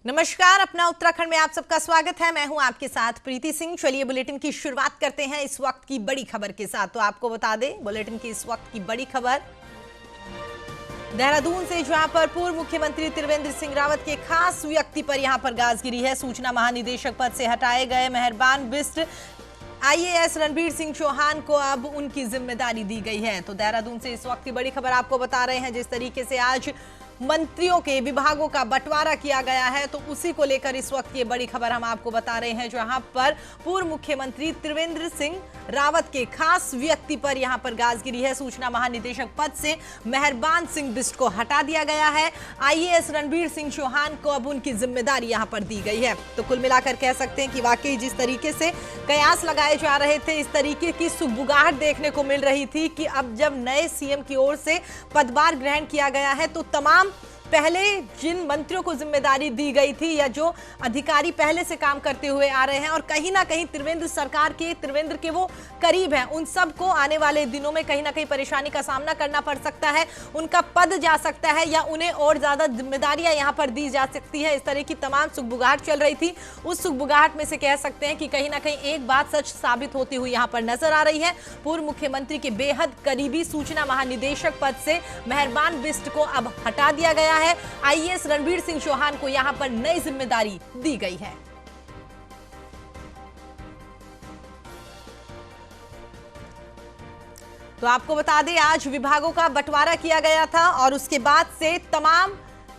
नमस्कार, अपना उत्तराखंड में आप सबका स्वागत है। मैं हूं आपके साथ प्रीति सिंह। चलिए बुलेटिन की शुरुआत करते हैं इस वक्त की बड़ी खबर के साथ। तो आपको बता दें बुलेटिन की इस वक्त की बड़ी खबर देहरादून से, जहां पर पूर्व मुख्यमंत्री त्रिवेंद्र सिंह रावत के खास व्यक्ति पर यहां पर गाज गिरी है। सूचना महानिदेशक पद से हटाए गए मेहरबान बिष्ट आईएएस रणबीर सिंह चौहान को अब उनकी जिम्मेदारी दी गई है। तो देहरादून से इस वक्त की बड़ी खबर आपको बता रहे हैं। जिस तरीके से आज मंत्रियों के विभागों का बंटवारा किया गया है, तो उसी को लेकर इस वक्त ये बड़ी खबर हम आपको बता रहे हैं, जहां पर पूर्व मुख्यमंत्री त्रिवेंद्र सिंह रावत के खास व्यक्ति पर यहां पर गाज गिरी है। सूचना महानिदेशक पद से मेहरबान सिंह बिष्ट को हटा दिया गया है। आईएएस रणबीर सिंह चौहान को अब उनकी जिम्मेदारी यहां पर दी गई है। तो कुल मिलाकर कह सकते हैं कि वाकई जिस तरीके से कयास लगाए जा रहे थे, इस तरीके की सुगबुगाहट देखने को मिल रही थी कि अब जब नए सीएम की ओर से पदभार ग्रहण किया गया है, तो तमाम पहले जिन मंत्रियों को जिम्मेदारी दी गई थी या जो अधिकारी पहले से काम करते हुए आ रहे हैं और कहीं ना कहीं त्रिवेंद्र के वो करीब हैं, उन सब को आने वाले दिनों में कहीं ना कहीं परेशानी का सामना करना पड़ सकता है। उनका पद जा सकता है या उन्हें और ज्यादा जिम्मेदारियां यहां पर दी जा सकती है। इस तरह की तमाम सुगबुगाहट चल रही थी। उस सुगबुगाहट में से कह सकते हैं कि कहीं ना कहीं एक बात सच साबित होती हुई यहां पर नजर आ रही है। पूर्व मुख्यमंत्री के बेहद करीबी सूचना महानिदेशक पद से मेहरबान बिष्ट को अब हटा दिया गया है। आईएएस रणबीर सिंह चौहान को यहां पर नई जिम्मेदारी दी गई है। तो आपको बता दें आज विभागों का बंटवारा किया गया था और उसके बाद से तमाम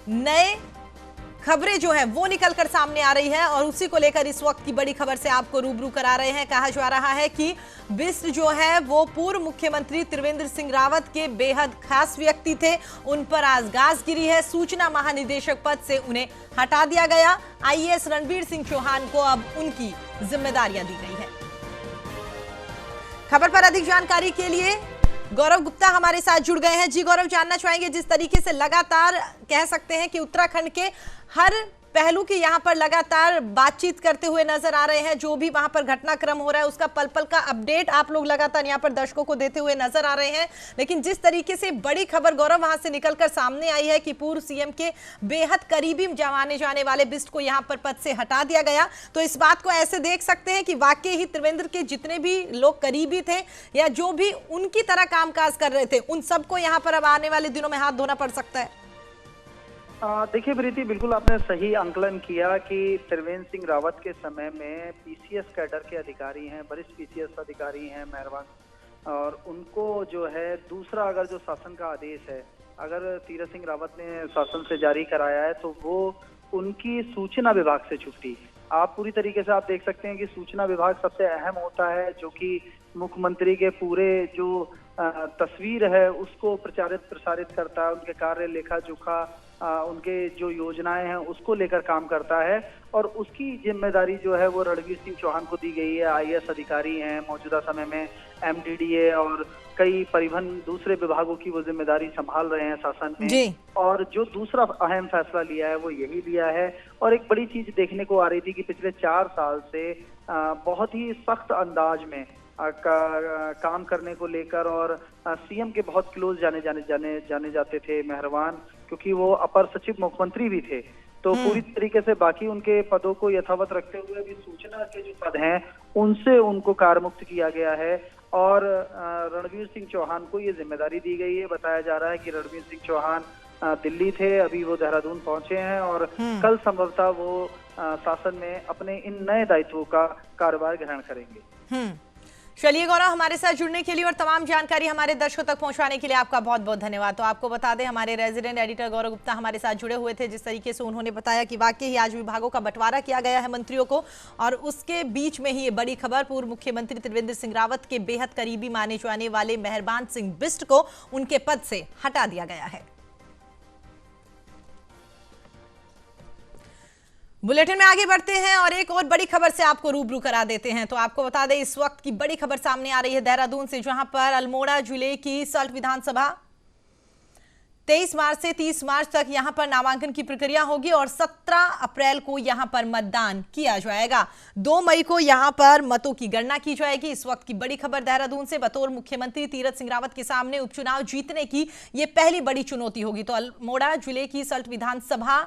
नए खबरें जो है वो निकलकर सामने आ रही है और उसी को लेकर इस वक्त की बड़ी खबर से आपको रूबरू करा रहे हैं। कहा जा रहा है कि बिष्ट जो है वो पूर्व मुख्यमंत्री त्रिवेंद्र सिंह रावत के बेहद खास व्यक्ति थे। उन पर आज गाज गिरी है। सूचना महानिदेशक पद से उन्हें हटा दिया गया। आईएएस रणबीर सिंह चौहान को अब उनकी जिम्मेदारियां दी गई है। खबर पर अधिक जानकारी के लिए गौरव गुप्ता हमारे साथ जुड़ गए हैं। जी गौरव, जानना चाहेंगे जिस तरीके से लगातार कह सकते हैं कि उत्तराखंड के हर पहलू की यहां पर लगातार बातचीत करते हुए नजर आ रहे हैं, जो भी वहां पर घटनाक्रम हो रहा है उसका पल पल का अपडेट आप लोग लगातार यहां पर दर्शकों को देते हुए नजर आ रहे हैं। लेकिन जिस तरीके से बड़ी खबर गौरव वहां से निकलकर सामने आई है कि पूर्व सीएम के बेहद करीबी माने जाने वाले बिष्ट को यहां पर पद से हटा दिया गया, तो इस बात को ऐसे देख सकते हैं कि वाकई ही त्रिवेंद्र के जितने भी लोग करीबी थे या जो भी उनकी तरह कामकाज कर रहे थे, उन सबको यहां पर अब आने वाले दिनों में हाथ धोना पड़ सकता है। देखिए प्रीति, बिल्कुल आपने सही आंकलन किया कि त्रिवेंद्र सिंह रावत के समय में पीसीएस कैडर के अधिकारी हैं, वरिष्ठ पीसीएस अधिकारी हैं मेहरबान, और उनको जो है दूसरा अगर जो शासन का आदेश है, अगर तीरथ सिंह रावत ने शासन से जारी कराया है, तो वो उनकी सूचना विभाग से छुट्टी। आप पूरी तरीके से आप देख सकते हैं कि सूचना विभाग सबसे अहम होता है, जो कि मुख्यमंत्री के पूरे जो तस्वीर है उसको प्रसारित करता है, उनके कार्य लेखा जोखा, उनके जो योजनाएं हैं उसको लेकर काम करता है, और उसकी जिम्मेदारी जो है वो रणबीर सिंह चौहान को दी गई है। आईएएस अधिकारी हैं, मौजूदा समय में एमडीडीए और कई परिवहन दूसरे विभागों की वो जिम्मेदारी संभाल रहे हैं शासन में। और जो दूसरा अहम फैसला लिया है वो यही लिया है। और एक बड़ी चीज देखने को आ रही थी कि पिछले 4 साल से बहुत ही सख्त अंदाज में काम करने को लेकर, और सीएम के बहुत क्लोज जाने जाते थे मेहरबान, क्योंकि वो अपर सचिव मुख्यमंत्री भी थे। तो पूरी तरीके से बाकी उनके पदों को यथावत रखते हुए भी सूचना के जो पद हैं उनसे उनको कार्यमुक्त किया गया है, और रणबीर सिंह चौहान को ये जिम्मेदारी दी गई है। बताया जा रहा है कि रणबीर सिंह चौहान दिल्ली थे, अभी वो देहरादून पहुंचे हैं और कल संभवतः वो शासन में अपने इन नए दायित्वों का कार्यभार ग्रहण करेंगे। चलिए गौरव, हमारे साथ जुड़ने के लिए और तमाम जानकारी हमारे दर्शकों तक पहुंचाने के लिए आपका बहुत बहुत धन्यवाद। तो आपको बता दें हमारे रेजिडेंट एडिटर गौरव गुप्ता हमारे साथ जुड़े हुए थे। जिस तरीके से उन्होंने बताया कि वाकई ही आज विभागों का बंटवारा किया गया है मंत्रियों को, और उसके बीच में ही ये बड़ी खबर, पूर्व मुख्यमंत्री त्रिवेंद्र सिंह रावत के बेहद करीबी माने जाने वाले मेहरबान सिंह बिष्ट को उनके पद से हटा दिया गया है। बुलेटिन में आगे बढ़ते हैं और एक और बड़ी खबर से आपको रूबरू करा देते हैं। तो आपको बता दें इस वक्त की बड़ी खबर सामने आ रही है देहरादून से, जहां पर अल्मोड़ा जिले की सल्ट विधानसभा 23 मार्च से 30 मार्च तक यहां पर नामांकन की प्रक्रिया होगी और 17 अप्रैल को यहां पर मतदान किया जाएगा। 2 मई को यहां पर मतों की गणना की जाएगी। इस वक्त की बड़ी खबर देहरादून से, बतौर मुख्यमंत्री तीरथ सिंह रावत के सामने उपचुनाव जीतने की यह पहली बड़ी चुनौती होगी। तो अल्मोड़ा जिले की सल्ट विधानसभा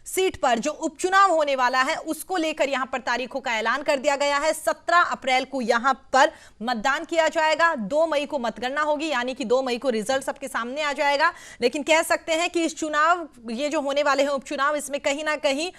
सीट पर जो उपचुनाव होने वाला है उसको लेकर यहां पर तारीखों का ऐलान कर दिया गया है। 17 अप्रैल को यहां पर मतदान किया जाएगा, 2 मई को मतगणना होगी, यानी कि 2 मई को रिजल्ट सबके सामने आ जाएगा। लेकिन कह सकते हैं कि इस चुनाव, ये जो होने वाले हैं उपचुनाव, इसमें कहीं ना कहीं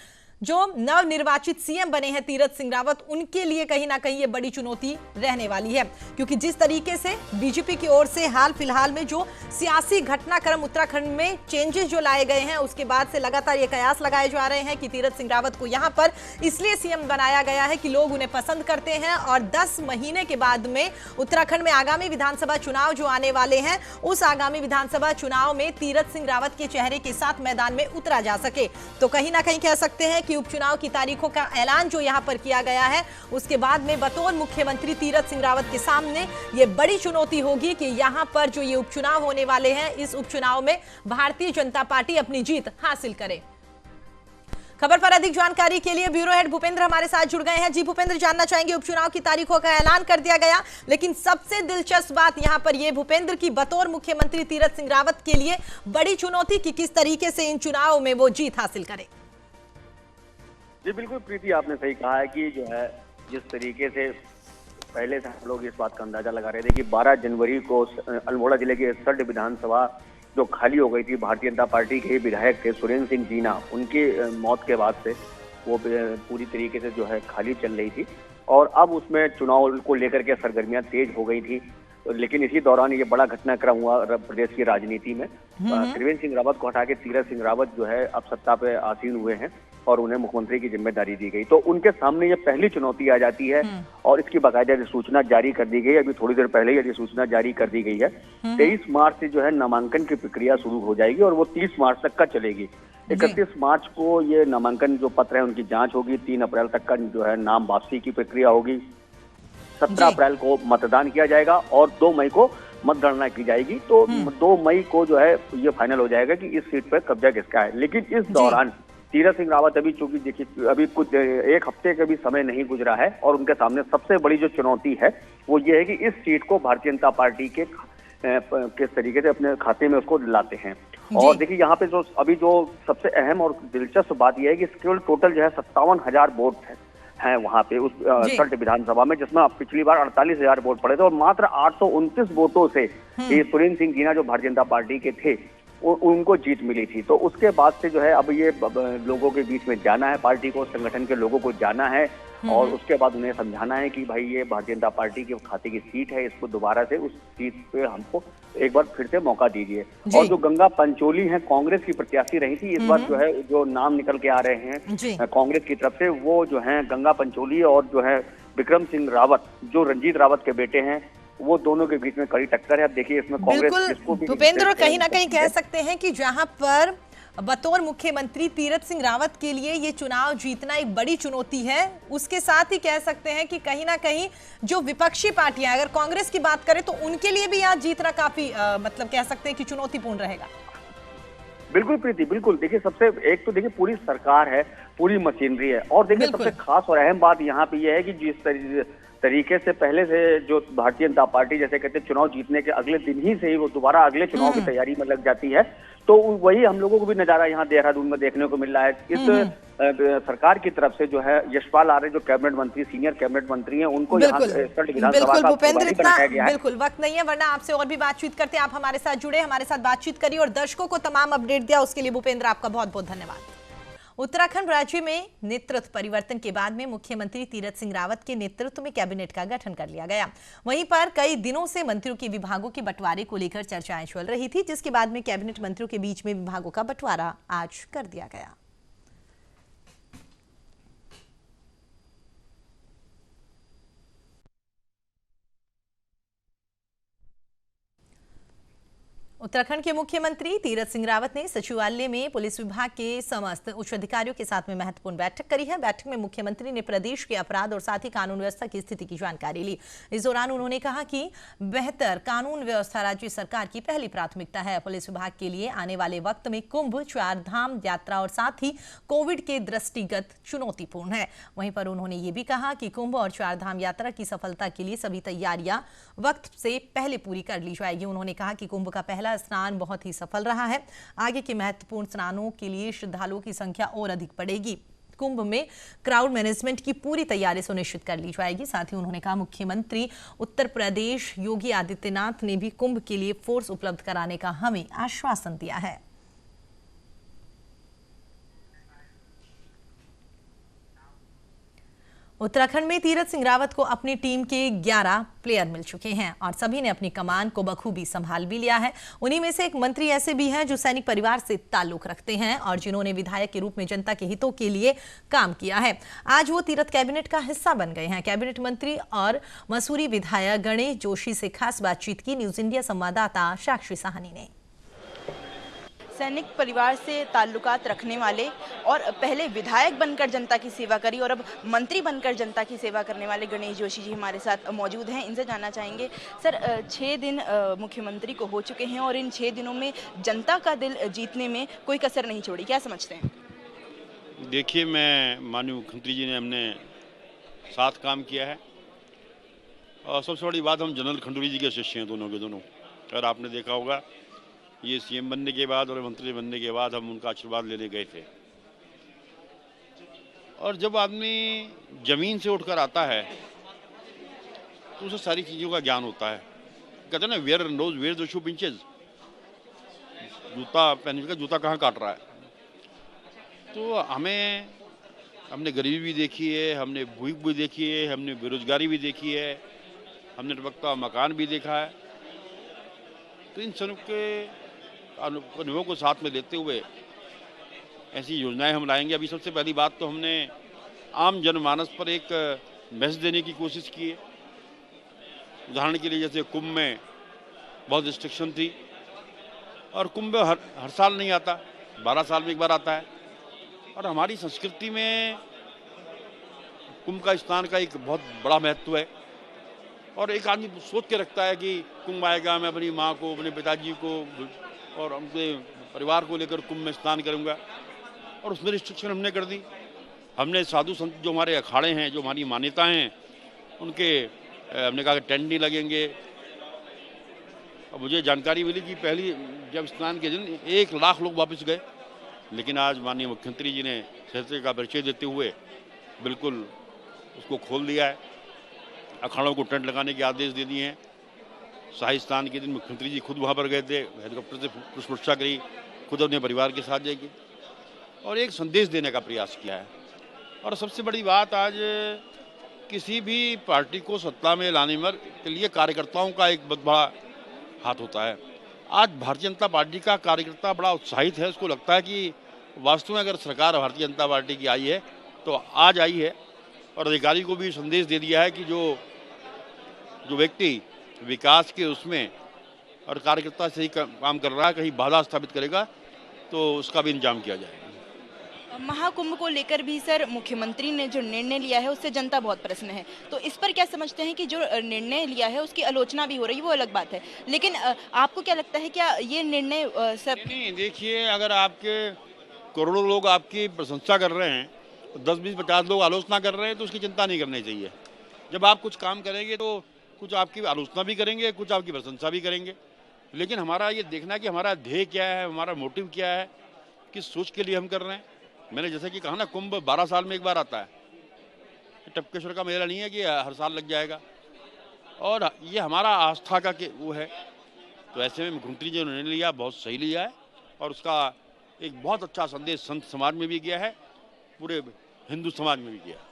जो नवनिर्वाचित सीएम बने हैं तीरथ सिंह रावत, उनके लिए कहीं ना कहीं ये बड़ी चुनौती रहने वाली है। क्योंकि जिस तरीके से बीजेपी की ओर से हाल फिलहाल में जो सियासी घटनाक्रम उत्तराखंड में चेंजेस जो लाए गए हैं, उसके बाद से लगातार ये कयास लगाए जा रहे हैं कि तीरथ सिंह रावत को यहां पर इसलिए सीएम बनाया गया है कि लोग उन्हें पसंद करते हैं और 10 महीने के बाद में उत्तराखंड में आगामी विधानसभा चुनाव जो आने वाले हैं, उस आगामी विधानसभा चुनाव में तीरथ सिंह रावत के चेहरे के साथ मैदान में उतरा जा सके। तो कहीं ना कहीं कह सकते हैं कि उपचुनाव की तारीखों का ऐलान जो यहां पर किया गया है, उसके बाद में बतौर मुख्यमंत्री तीरथ सिंह रावत के सामने ये बड़ी चुनौती होगी कि यहां पर जो ये उपचुनाव होने वाले हैं, इस उपचुनाव में भारतीय जनता पार्टी अपनी जीत हासिल करे। खबर पर अधिक जानकारी के लिए ब्यूरो हेड भूपेंद्र हमारे साथ जुड़ गए हैं। जी भूपेंद्र, जानना चाहेंगे, उपचुनाव की तारीखों का ऐलान कर दिया गया, लेकिन सबसे दिलचस्प बात यहां पर यह भूपेंद्र की बतौर मुख्यमंत्री तीरथ सिंह रावत के लिए बड़ी चुनौती कि किस तरीके से इन चुनाव में वो जीत हासिल करे। जी बिल्कुल प्रीति, आपने सही कहा है कि जो है जिस तरीके से पहले से हम लोग इस बात का अंदाजा लगा रहे थे कि 12 जनवरी को अल्मोड़ा जिले की 67 विधानसभा जो खाली हो गई थी, भारतीय जनता पार्टी के विधायक थे सुरेंद्र सिंह जीना, उनकी मौत के बाद से वो पूरी तरीके से जो है खाली चल रही थी और अब उसमें चुनाव को लेकर के सरगर्मियां तेज हो गई थी। लेकिन इसी दौरान ये बड़ा घटनाक्रम हुआ प्रदेश की राजनीति में। त्रिवेंद्र सिंह रावत को हटा के तीरथ सिंह रावत जो है अब सत्ता पे आसीन हुए हैं और उन्हें मुख्यमंत्री की जिम्मेदारी दी गई। तो उनके सामने ये पहली चुनौती आ जाती है और इसकी बाकायदा अधिसूचना जारी कर दी गई। अभी थोड़ी देर पहले ही अधिसूचना जारी कर दी गई है। 23 मार्च से जो है नामांकन की प्रक्रिया शुरू हो जाएगी और वो 30 मार्च तक का चलेगी। 31 मार्च को ये नामांकन जो पत्र है उनकी जांच होगी। 3 अप्रैल तक का जो है नाम वापसी की प्रक्रिया होगी। 17 अप्रैल को मतदान किया जाएगा और 2 मई को मतगणना की जाएगी। तो 2 मई को जो है ये फाइनल हो जाएगा कि इस सीट पर कब्जा किसका है। लेकिन इस दौरान तीरथ सिंह रावत अभी चूंकि देखिए अभी कुछ 1 हफ्ते का भी समय नहीं गुजरा है और उनके सामने सबसे बड़ी जो चुनौती है वो ये है कि इस सीट को भारतीय जनता पार्टी के किस तरीके से अपने खाते में उसको लाते हैं। और देखिए यहाँ पे जो अभी जो सबसे अहम और दिलचस्प बात यह है कि केवल टोटल जो है 57,000 वोट हैं वहाँ पे उस 67 विधानसभा में, जिसमें अब पिछली बार 48,000 वोट पड़े थे और मात्र 829 वोटों से ये सुरेंद्र सिंह जीना जो भारतीय जनता पार्टी के थे उनको जीत मिली थी। तो उसके बाद से जो है अब ये लोगों के बीच में जाना है, पार्टी को, संगठन के लोगों को जाना है और उसके बाद उन्हें समझाना है कि भाई ये भारतीय जनता पार्टी के खाते की सीट है, इसको दोबारा से उस सीट पे हमको एक बार फिर से मौका दीजिए। और जो गंगा पंचोली है कांग्रेस की प्रत्याशी रही थी, इस बार जो है जो नाम निकल के आ रहे हैं कांग्रेस की तरफ से, वो जो है गंगा पंचोली और जो है विक्रम सिंह रावत जो रंजीत रावत के बेटे हैं, वो दोनों के बीच में कड़ी टक्कर है। अब देखिए इसमें कांग्रेस किसको भी भूपेंद्र कहीं ना कहीं कह सकते हैं कि जहां पर बतौर मुख्यमंत्री तीरथ सिंह रावत के लिए ये चुनाव जीतना एक बड़ी चुनौती है, उसके साथ ही कह सकते हैं कि कहीं ना कहीं जो विपक्षी पार्टियां, अगर कांग्रेस की बात करें तो उनके लिए भी यहाँ जीतना काफी मतलब कह सकते हैं कि चुनौतीपूर्ण रहेगा। बिल्कुल प्रीति, बिल्कुल। देखिए सबसे एक तो देखिए पूरी सरकार है, पूरी मशीनरी है और देखिए सबसे खास और अहम बात यहाँ पे यह है कि जिस तरीके से पहले से जो भारतीय जनता पार्टी जैसे कहते हैं चुनाव जीतने के अगले दिन ही से ही वो दोबारा अगले चुनाव की तैयारी में लग जाती है, तो वही हम लोगों को भी नजारा यहाँ देहरादून में देखने को मिल रहा है। इस सरकार की तरफ से जो है यशपाल आर्य जो कैबिनेट मंत्री, सीनियर कैबिनेट मंत्री हैं, उनको यहाँ बिल्कुल भूपेंद्र, इतना बिल्कुल वक्त नहीं है वरना आपसे और भी बातचीत करते। आप हमारे साथ जुड़े, हमारे साथ बातचीत करिए और दर्शकों को तमाम अपडेट दिया, उसके लिए भूपेंद्र आपका बहुत बहुत धन्यवाद। उत्तराखंड राज्य में नेतृत्व परिवर्तन के बाद में मुख्यमंत्री तीरथ सिंह रावत के नेतृत्व में कैबिनेट का गठन कर लिया गया। वहीं पर कई दिनों से मंत्रियों के विभागों के बंटवारे को लेकर चर्चाएं चल रही थी, जिसके बाद में कैबिनेट मंत्रियों के बीच में विभागों का बंटवारा आज कर दिया गया। उत्तराखंड के मुख्यमंत्री तीरथ सिंह रावत ने सचिवालय में पुलिस विभाग के समस्त उच्च अधिकारियों के साथ में महत्वपूर्ण बैठक करी है। बैठक में मुख्यमंत्री ने प्रदेश के अपराध और साथ ही कानून व्यवस्था की स्थिति की जानकारी ली। इस दौरान उन्होंने कहा कि बेहतर कानून व्यवस्था राज्य सरकार की पहली प्राथमिकता है। पुलिस विभाग के लिए आने वाले वक्त में कुंभ, चार धाम यात्रा और साथ ही कोविड के दृष्टिगत चुनौतीपूर्ण है। वहीं पर उन्होंने ये भी कहा कि कुंभ और चार धाम यात्रा की सफलता के लिए सभी तैयारियां वक्त से पहले पूरी कर ली जाएगी। उन्होंने कहा कि कुंभ का पहला का स्नान बहुत ही सफल रहा है। आगे के महत्वपूर्ण स्नानों के लिए श्रद्धालुओं की संख्या और अधिक बढ़ेगी। कुंभ में क्राउड मैनेजमेंट की पूरी तैयारी सुनिश्चित कर ली जाएगी। साथ ही उन्होंने कहा, मुख्यमंत्री उत्तर प्रदेश योगी आदित्यनाथ ने भी कुंभ के लिए फोर्स उपलब्ध कराने का हमें आश्वासन दिया है। उत्तराखंड में तीरथ सिंह रावत को अपनी टीम के 11 प्लेयर मिल चुके हैं और सभी ने अपनी कमान को बखूबी संभाल भी लिया है। उन्हीं में से एक मंत्री ऐसे भी हैं जो सैनिक परिवार से ताल्लुक रखते हैं और जिन्होंने विधायक के रूप में जनता के हितों के लिए काम किया है। आज वो तीरथ कैबिनेट का हिस्सा बन गए हैं। कैबिनेट मंत्री और मसूरी विधायक गणेश जोशी से खास बातचीत की न्यूज इंडिया संवाददाता साक्षी साहनी ने। सैनिक परिवार से ताल्लुकात रखने वाले और पहले विधायक बनकर जनता की सेवा करी और अब मंत्री बनकर जनता की सेवा करने वाले गणेश जोशी जी हमारे साथ मौजूद हैं। इनसे जानना चाहेंगे, सर 6 दिन मुख्यमंत्री को हो चुके हैं और इन 6 दिनों में जनता का दिल जीतने में कोई कसर नहीं छोड़ी, क्या समझते हैं? देखिए, मैं माननीय मुख्यमंत्री जी ने हमने साथ काम किया है और सबसे बड़ी बात, हम जनरल खंडूरी जी के शिष्य हैं दोनों के दोनों। अगर आपने देखा होगा, ये सीएम बनने के बाद और मंत्री बनने के बाद हम उनका आशीर्वाद लेने गए थे। और जब आदमी जमीन से उठकर आता है तो उसे सारी चीज़ों का ज्ञान होता है। कहते हैं ना, where knows where the shoe pinches, जूता पहनने का जूता कहाँ काट रहा है। तो हमने गरीबी भी देखी है, हमने भूख भी देखी है, हमने बेरोजगारी भी देखी है, हमने टपकता मकान भी देखा है। तो इन सब के अनुभव को साथ में लेते हुए ऐसी योजनाएं हम लाएंगे। अभी सबसे पहली बात तो हमने आम जनमानस पर एक मैसेज देने की कोशिश की है। उदाहरण के लिए, जैसे कुंभ में बहुत रिस्ट्रिक्शन थी और कुंभ हर साल नहीं आता, 12 साल में एक बार आता है। और हमारी संस्कृति में कुंभ का स्नान का एक बहुत बड़ा महत्व है और एक आदमी सोच के रखता है कि कुंभ आएगा, मैं अपनी माँ को, अपने पिताजी को और अपने परिवार को लेकर कुंभ में स्नान करूँगा। और उसमें रिस्ट्रिक्शन हमने कर दी। हमने साधु संत जो हमारे अखाड़े हैं, जो हमारी मान्यताएं हैं, उनके हमने कहा कि टेंट नहीं लगेंगे। और मुझे जानकारी मिली कि पहली जब स्नान के दिन 1 लाख लोग वापस गए, लेकिन आज माननीय मुख्यमंत्री जी ने सहजता का परिचय देते हुए बिल्कुल उसको खोल दिया है। अखाड़ों को टेंट लगाने के आदेश दे दिए हैं। शाही स्नान के दिन मुख्यमंत्री जी खुद वहाँ पर गए थे, हेलीकॉप्टर से पुष्प वर्षा करी, खुद अपने परिवार के साथ जाएगी और एक संदेश देने का प्रयास किया है। और सबसे बड़ी बात, आज किसी भी पार्टी को सत्ता में लाने में के लिए कार्यकर्ताओं का एक बहुत बड़ा हाथ होता है। आज भारतीय जनता पार्टी का कार्यकर्ता बड़ा उत्साहित है। उसको लगता है कि वास्तव में अगर सरकार भारतीय जनता पार्टी की आई है तो आज आई है। और अधिकारी को भी संदेश दे दिया है कि जो व्यक्ति विकास के उसमें और कार्यकर्ता से ही काम कर रहा है, कहीं बाधा स्थापित करेगा तो उसका भी इंतजाम किया जाएगा। महाकुंभ को लेकर भी सर मुख्यमंत्री ने जो निर्णय लिया है उससे जनता बहुत प्रसन्न है, तो इस पर क्या समझते हैं कि जो निर्णय लिया है उसकी आलोचना भी हो रही है, वो अलग बात है, लेकिन आपको क्या लगता है, क्या ये निर्णय सब? नहीं, देखिए, अगर आपके करोड़ों लोग आपकी प्रशंसा कर रहे हैं, 10, 20, 50 लोग आलोचना कर रहे हैं तो उसकी चिंता नहीं करनी चाहिए। जब आप कुछ काम करेंगे तो कुछ आपकी आलोचना भी करेंगे, कुछ आपकी प्रशंसा भी करेंगे, लेकिन हमारा ये देखना है कि हमारा ध्येय क्या है, हमारा मोटिव क्या है, किस सोच के लिए हम कर रहे हैं। मैंने जैसे कि कहा ना, कुंभ 12 साल में एक बार आता है। टपकेश्वर का मेला नहीं है कि हर साल लग जाएगा और ये हमारा आस्था का वो है। तो ऐसे में मुख्यमंत्री जी ने निर्णय लिया, बहुत सही लिया है और उसका एक बहुत अच्छा संदेश संत समाज में भी गया है, पूरे हिंदू समाज में भी गया है।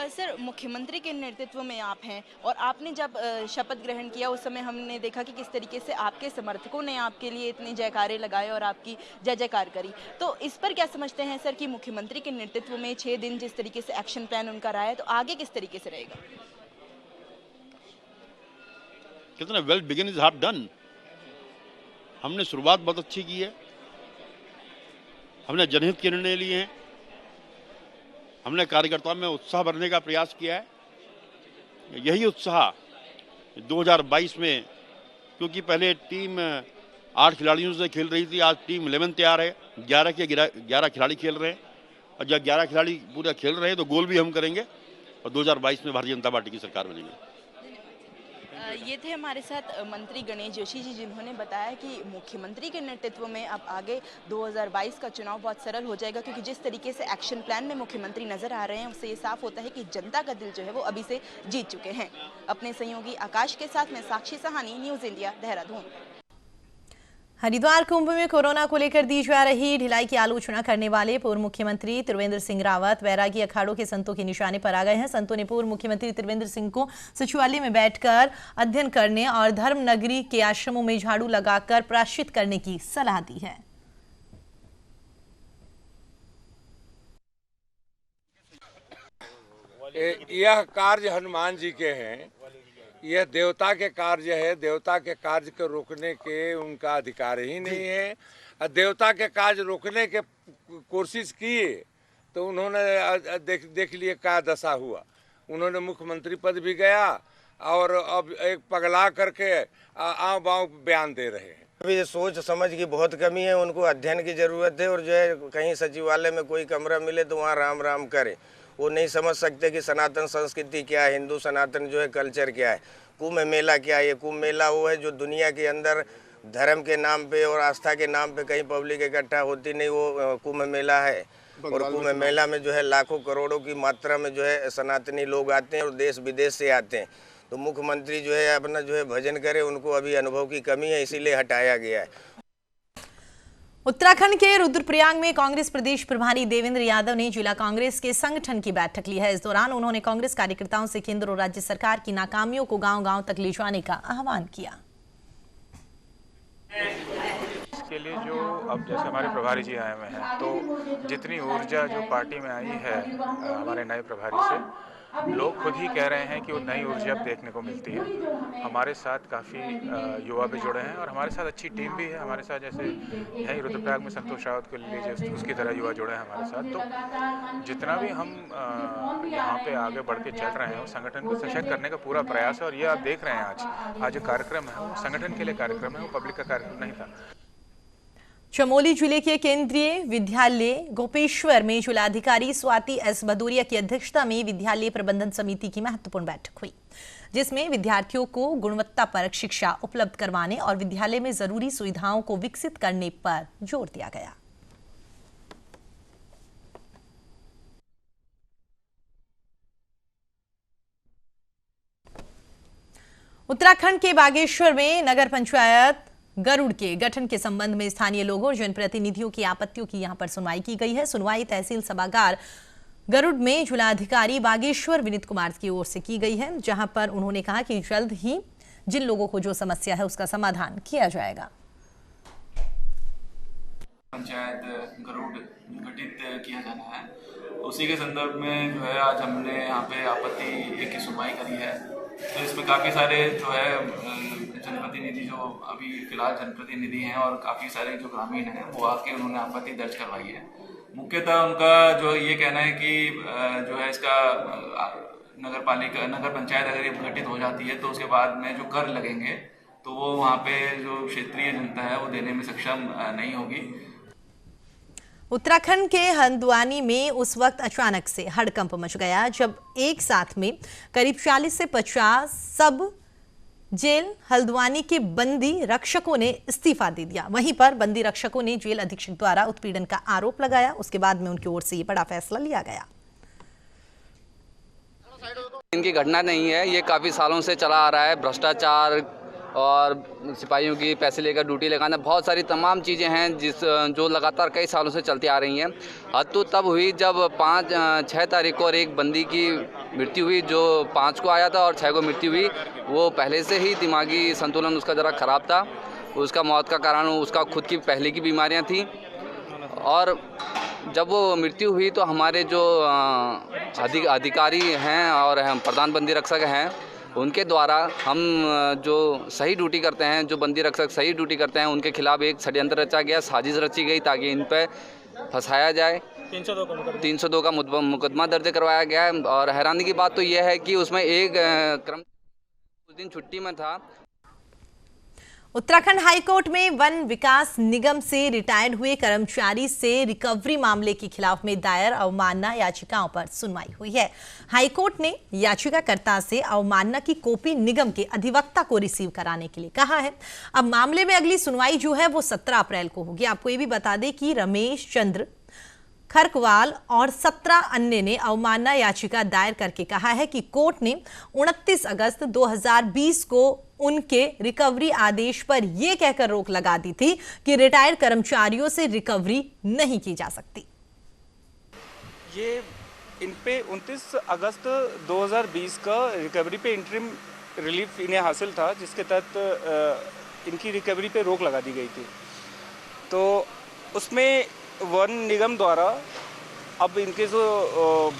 सर, मुख्यमंत्री के नेतृत्व में आप हैं और आपने जब शपथ ग्रहण किया उस समय हमने देखा कि किस तरीके से आपके समर्थकों ने आपके लिए इतने जयकारे लगाए और आपकी जय जयकार करी, तो इस पर क्या समझते हैं सर कि मुख्यमंत्री के नेतृत्व में 6 दिन जिस तरीके से एक्शन प्लान उनका रहा है, तो आगे किस तरीके से रहेगा? कितना well begin is half done. हमने शुरुआत बहुत अच्छी की है, हमने जनहित के निर्णय लिए हैं, हमने कार्यकर्ताओं में उत्साह भरने का प्रयास किया है। यही उत्साह 2022 में, क्योंकि पहले टीम 8 खिलाड़ियों से खेल रही थी, आज टीम 11 तैयार है, 11 के 11 खिलाड़ी खेल रहे हैं और जब 11 खिलाड़ी पूरा खेल रहे हैं तो गोल भी हम करेंगे और 2022 में भारतीय जनता पार्टी की सरकार बनेगी। ये थे हमारे साथ मंत्री गणेश जोशी जी, जिन्होंने बताया कि मुख्यमंत्री के नेतृत्व में अब आगे 2022 का चुनाव बहुत सरल हो जाएगा, क्योंकि जिस तरीके से एक्शन प्लान में मुख्यमंत्री नजर आ रहे हैं उससे ये साफ होता है कि जनता का दिल जो है वो अभी से जीत चुके हैं। अपने सहयोगी आकाश के साथ मैं साक्षी सहानी, न्यूज़ इंडिया, देहरादून। हरिद्वार कुंभ में कोरोना को लेकर दी जा रही ढिलाई की आलोचना करने वाले पूर्व मुख्यमंत्री त्रिवेंद्र सिंह रावत वैरागी अखाड़ों के संतों के निशाने पर आ गए हैं। संतों ने पूर्व मुख्यमंत्री त्रिवेंद्र सिंह को सचिवालय में बैठकर अध्ययन करने और धर्म नगरी के आश्रमों में झाड़ू लगाकर प्रायश्चित करने की सलाह दी है। यह कार्य हनुमान जी के हैं, यह देवता के कार्य है। देवता के कार्य को रोकने के उनका अधिकार ही नहीं है। और देवता के कार्य रोकने के कोशिश किए तो उन्होंने देख लिए क्या दशा हुआ। उन्होंने मुख्यमंत्री पद भी गया और अब एक पगला करके आव बाव बयान दे रहे हैं। अभी सोच समझ की बहुत कमी है, उनको अध्ययन की जरूरत है। और जो है कहीं सचिवालय में कोई कमरा मिले तो वहाँ राम राम करे। वो नहीं समझ सकते कि सनातन संस्कृति क्या है, हिंदू सनातन जो है कल्चर क्या है, कुंभ मेला क्या है। ये कुंभ मेला वो है जो दुनिया के अंदर धर्म के नाम पे और आस्था के नाम पे कहीं पब्लिक इकट्ठा होती नहीं, वो कुंभ मेला है। और कुंभ मेला में जो है लाखों करोड़ों की मात्रा में जो है सनातनी लोग आते हैं और देश विदेश से आते हैं। तो मुख्यमंत्री जो है अपना जो है भजन करे, उनको अभी अनुभव की कमी है, इसीलिए हटाया गया है। उत्तराखंड के रुद्रप्रयाग में कांग्रेस प्रदेश प्रभारी देवेंद्र यादव ने जिला कांग्रेस के संगठन की बैठक ली है। इस दौरान उन्होंने कांग्रेस कार्यकर्ताओं से केंद्र और राज्य सरकार की नाकामियों को गांव-गांव तक ले जाने का आह्वान किया। इसके लिए जो अब जैसे हमारे प्रभारी जी आए हुए हैं, तो जितनी ऊर्जा जो पार्टी में आई है हमारे नए प्रभारी से, लोग खुद ही कह रहे हैं कि वो नई ऊर्जा अब देखने को मिलती है। हमारे साथ काफ़ी युवा भी जुड़े हैं और हमारे साथ अच्छी टीम भी है। हमारे साथ जैसे यहीं रुद्रप्रयाग में संतोष रावत को ले लीजिए, उसकी तरह युवा जुड़े हैं हमारे साथ। तो जितना भी हम यहाँ पे आगे बढ़ के चल रहे हैं, वो संगठन को सशक्त करने का पूरा प्रयास है। और ये आप देख रहे हैं आज जो कार्यक्रम है वो संगठन के लिए कार्यक्रम है, वो पब्लिक का कार्यक्रम नहीं था। चमोली जिले के केंद्रीय विद्यालय गोपेश्वर में जिलाधिकारी स्वाति एस भदौरिया की अध्यक्षता में विद्यालय प्रबंधन समिति की महत्वपूर्ण बैठक हुई, जिसमें विद्यार्थियों को गुणवत्तापरक शिक्षा उपलब्ध करवाने और विद्यालय में जरूरी सुविधाओं को विकसित करने पर जोर दिया गया। उत्तराखंड के बागेश्वर में नगर पंचायत गरुड़ के गठन के संबंध में स्थानीय लोगों और जनप्रतिनिधियों की आपत्तियों की यहां पर सुनवाई की गई है। सुनवाई तहसील सभागार गरुड़ में जिलाधिकारी बागेश्वर विनीत कुमार की ओर से की गई है, जहां पर उन्होंने कहा कि जल्द ही जिन लोगों को जो समस्या है उसका समाधान किया जाएगा। पंचायत गरुड़ गठित किया जाना है, उसी के संदर्भ में जो है आज हमने यहाँ पे आपत्ति की सुनवाई करी है। तो इसमें काफ़ी सारे जो है जनप्रतिनिधि जो अभी फिलहाल जनप्रतिनिधि हैं और काफ़ी सारे जो ग्रामीण हैं वो आके उन्होंने आपत्ति दर्ज करवाई है। मुख्यतः उनका जो ये कहना है कि जो है इसका नगर पंचायत अगर ये गठित हो जाती है तो उसके बाद में जो कर लगेंगे तो वो वहाँ पे जो क्षेत्रीय जनता है वो देने में सक्षम नहीं होगी। उत्तराखंड के हल्द्वानी में उस वक्त अचानक से हड़कंप मच गया जब एक साथ में करीब 40 से 50 सब जेल हल्द्वानी के बंदी रक्षकों ने इस्तीफा दे दिया। वहीं पर बंदी रक्षकों ने जेल अधीक्षक द्वारा उत्पीड़न का आरोप लगाया। उसके बाद में उनकी ओर से ये बड़ा फैसला लिया गया। इनकी घटना नहीं है, ये काफ़ी सालों से चला आ रहा है। भ्रष्टाचार और सिपाहियों की पैसे लेकर ड्यूटी लगाना, बहुत सारी तमाम चीज़ें हैं जो लगातार कई सालों से चलती आ रही हैं। हद तो तब हुई जब 6 तारीख को और एक बंदी की मृत्यु हुई, जो 5 को आया था और 6 को मृत्यु हुई। वो पहले से ही दिमागी संतुलन उसका ज़रा ख़राब था। उसका मौत का कारण उसका खुद की पहले की बीमारियां थी। और जब वो मृत्यु हुई तो हमारे जो अधिकारी हैं और हम प्रधान बंदी रक्षक हैं, उनके द्वारा हम जो सही ड्यूटी करते हैं, जो बंदी रक्षक सही ड्यूटी करते हैं, उनके खिलाफ एक षड्यंत्र रचा गया, साजिश रची गई ताकि इन पर फंसाया जाए। 302 का मुकदमा दर्ज करवाया गया है। और हैरानी की बात तो यह है कि उसमें एक क्रम उस दिन छुट्टी में था। उत्तराखंड हाईकोर्ट में वन विकास निगम से रिटायर्ड हुए कर्मचारी से रिकवरी मामले के खिलाफ में दायर अवमानना याचिकाओं पर सुनवाई हुई है। हाईकोर्ट ने याचिकाकर्ता से अवमानना की कॉपी निगम के अधिवक्ता को रिसीव कराने के लिए कहा है। अब मामले में अगली सुनवाई जो है वो 17 अप्रैल को होगी। आपको ये भी बता दें कि रमेश चंद्र खरकवाल और 17 अन्य ने अवमानना याचिका दायर करके कहा है कि कोर्ट ने 29 अगस्त 2020 को उनके रिकवरी आदेश पर यह कहकर रोक लगा दी थी कि रिटायर्ड कर्मचारियों से रिकवरी नहीं की जा सकती। ये इन पे 29 अगस्त 2020 का रिकवरी पे इंटरिम रिलीफ इन्हें हासिल था, जिसके तहत इनकी रिकवरी पे रोक लगा दी गई थी। तो उसमें वन निगम द्वारा अब इनके जो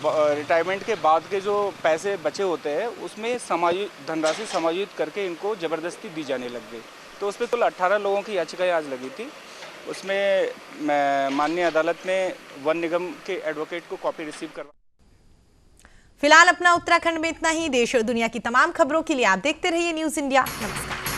रिटायरमेंट के बाद के जो पैसे बचे होते हैं उसमें धनराशि समायोजित करके इनको ज़बरदस्ती दी जाने लग गई। तो उस पर कुल 18 लोगों की याचिकाएं आज लगी थी। उसमें माननीय अदालत ने वन निगम के एडवोकेट को कॉपी रिसीव करवा। फिलहाल अपना उत्तराखंड में इतना ही। देश और दुनिया की तमाम खबरों के लिए आप देखते रहिए न्यूज़ इंडिया। नमस्कार।